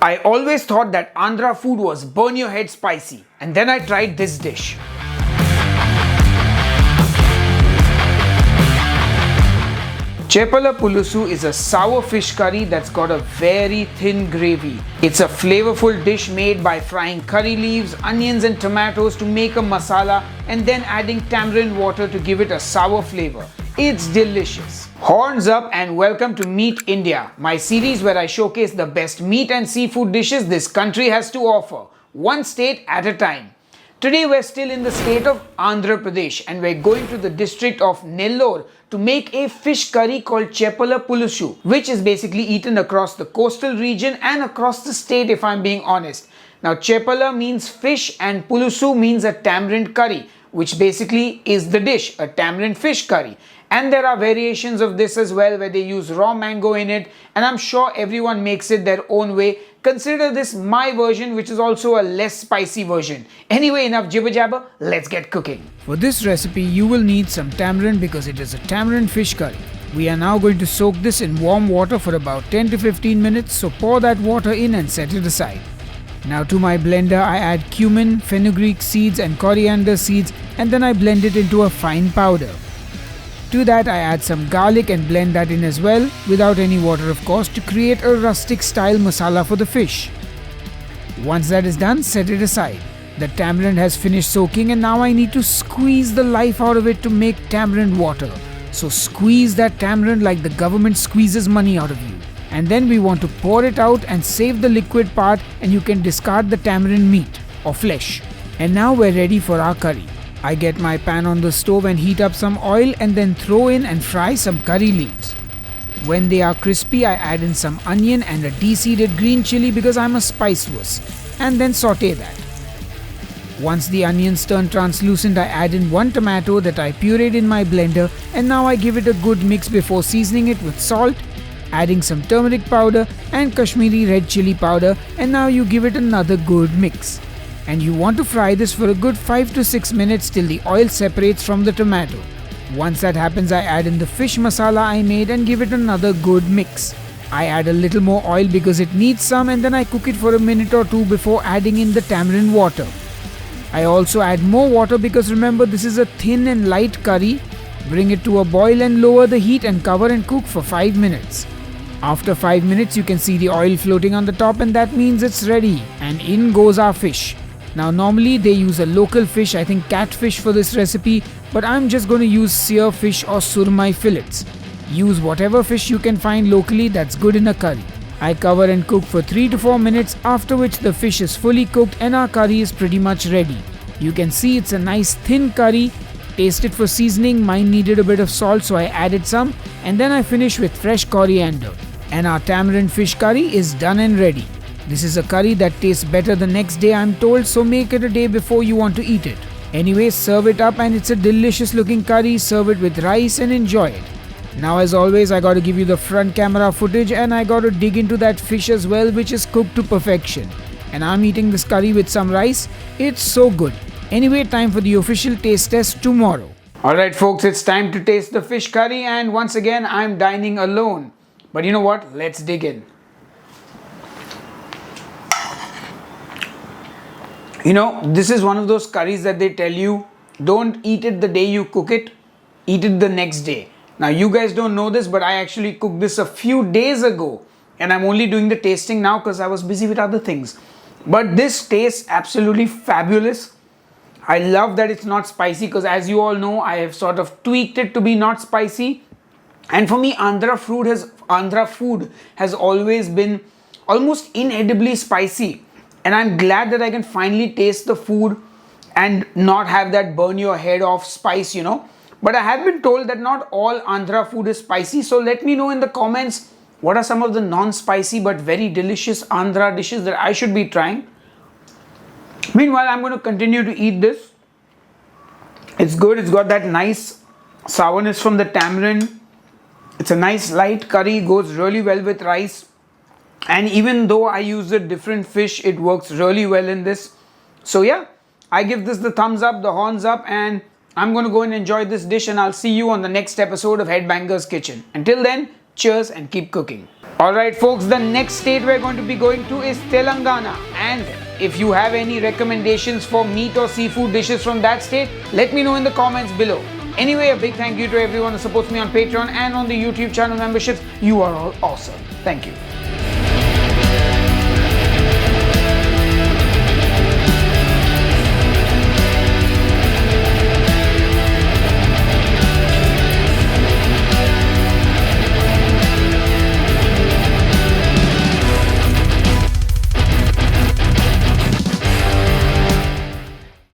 I always thought that Andhra food was burn your head spicy, and then I tried this dish. Chepala Pulusu is a sour fish curry that's got a very thin gravy. It's a flavorful dish made by frying curry leaves, onions and tomatoes to make a masala and then adding tamarind water to give it a sour flavor. It's delicious. Horns up and welcome to Meet India, my series where I showcase the best meat and seafood dishes this country has to offer, one state at a time. Today we're still in the state of Andhra Pradesh and we're going to the district of Nellore to make a fish curry called Chepala Pulusu, which is basically eaten across the coastal region and across the state if I'm being honest. Now Chepala means fish and Pulusu means a tamarind curry, which basically is the dish, a tamarind fish curry. And there are variations of this as well where they use raw mango in it, and I'm sure everyone makes it their own way. Consider this my version, which is also a less spicy version. Anyway, enough jibber jabber, let's get cooking. For this recipe you will need some tamarind because it is a tamarind fish curry. We are now going to soak this in warm water for about 10 to 15 minutes, so pour that water in and set it aside. Now to my blender I add cumin, fenugreek seeds and coriander seeds, and then I blend it into a fine powder. To that I add some garlic and blend that in as well, without any water of course, to create a rustic style masala for the fish. Once that is done, set it aside. The tamarind has finished soaking and now I need to squeeze the life out of it to make tamarind water. So squeeze that tamarind like the government squeezes money out of you. And then we want to pour it out and save the liquid part, and you can discard the tamarind meat or flesh. And now we're ready for our curry. I get my pan on the stove and heat up some oil and then throw in and fry some curry leaves. When they are crispy, I add in some onion and a de-seeded green chili because I'm a spice wuss, and then saute that. Once the onions turn translucent, I add in one tomato that I pureed in my blender, and now I give it a good mix before seasoning it with salt, adding some turmeric powder and Kashmiri red chili powder, and now you give it another good mix. And you want to fry this for a good 5 to 6 minutes till the oil separates from the tomato. Once that happens, I add in the fish masala I made and give it another good mix. I add a little more oil because it needs some, and then I cook it for a minute or two before adding in the tamarind water. I also add more water because remember this is a thin and light curry. Bring it to a boil and lower the heat and cover and cook for 5 minutes. After 5 minutes you can see the oil floating on the top, and that means it's ready, and in goes our fish. Now normally they use a local fish, I think catfish for this recipe, but I'm just going to use sear fish or surmai fillets. Use whatever fish you can find locally that's good in a curry. I cover and cook for 3 to 4 minutes, after which the fish is fully cooked and our curry is pretty much ready. You can see it's a nice thin curry. Taste it for seasoning, mine needed a bit of salt so I added some, and then I finish with fresh coriander. And our tamarind fish curry is done and ready. This is a curry that tastes better the next day I'm told, so make it a day before you want to eat it. Anyway, serve it up and it's a delicious looking curry. Serve it with rice and enjoy it. Now as always I gotta give you the front camera footage, and I gotta dig into that fish as well, which is cooked to perfection. And I'm eating this curry with some rice. It's so good. Anyway, time for the official taste test tomorrow. Alright folks, it's time to taste the fish curry, and once again I'm dining alone. But you know what? Let's dig in. You know, this is one of those curries that they tell you, don't eat it the day you cook it, eat it the next day. Now you guys don't know this, but I actually cooked this a few days ago, and I'm only doing the tasting now because I was busy with other things. But this tastes absolutely fabulous. I love that it's not spicy because as you all know, I have sort of tweaked it to be not spicy. And for me, Andhra food has always been almost inedibly spicy. And I'm glad that I can finally taste the food and not have that burn your head off spice, you know. But I have been told that not all Andhra food is spicy. So let me know in the comments what are some of the non-spicy but very delicious Andhra dishes that I should be trying. Meanwhile, I'm going to continue to eat this. It's good. It's got that nice sourness from the tamarind. It's a nice light curry. Goes really well with rice. And even though I used a different fish, it works really well in this. So yeah, I give this the thumbs up, the horns up, and I'm going to go and enjoy this dish, and I'll see you on the next episode of Headbangers Kitchen. Until then, cheers and keep cooking. Alright folks, the next state we're going to be going to is Telangana, and if you have any recommendations for meat or seafood dishes from that state, let me know in the comments below. Anyway, a big thank you to everyone who supports me on Patreon and on the YouTube channel memberships. You are all awesome. Thank you.